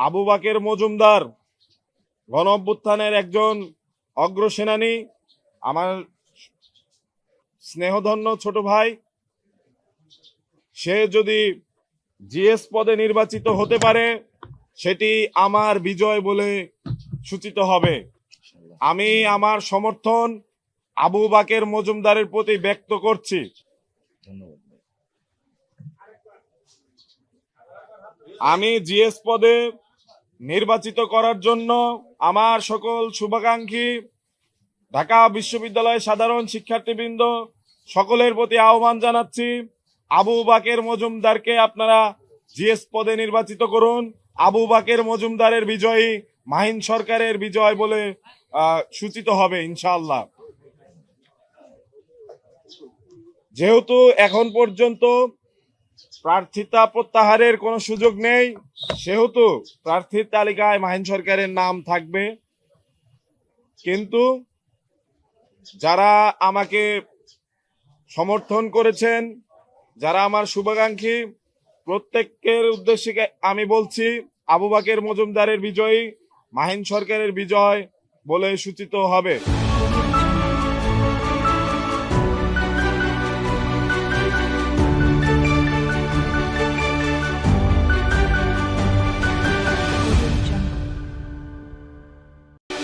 আবু বাকের মজুমদার গণ অভ্যুত্থানের একজন অগ্রসেনানী, আমার স্নেহধন্য ছোট ভাই। সে যদি জিএস পদে নির্বাচিত হতে পারে সেটি আমার বিজয় বলে সূচিত হবে। আমি আমার সমর্থন আবু বাকের মজুমদারের প্রতি ব্যক্ত করছি। আমি জিএস পদে নির্বাচিত করার জন্য আমার সকল শুভাকাঙ্ক্ষী ঢাকা বিশ্ববিদ্যালয়ের সাধারণ শিক্ষার্থীবৃন্দ সকলের প্রতি আহ্বান জানাচ্ছি, আবু বাকের মজুমদারকে আপনারা জিএস পদে নির্বাচিত করুন। আবু বাকের মজুমদারের বিজয়ী মাহিন সরকারের বিজয় বলে সূচিত হবে ইনশাআল্লাহ। যেহেতু এখন পর্যন্ত প্রার্থিতা প্রত্যাহারের কোনো সুযোগ নেই, সেহেতু প্রার্থীর তালিকায় মাহিন সরকারের নাম থাকবে। কিন্তু যারা আমাকে সমর্থন করেছেন, যারা আমার শুভাকাঙ্ক্ষী, প্রত্যেকের উদ্দেশ্যে আমি বলছি আবু বাকের মজুমদারের বিজয়ী মাহিন সরকারের বিজয় বলে সূচিত হবে।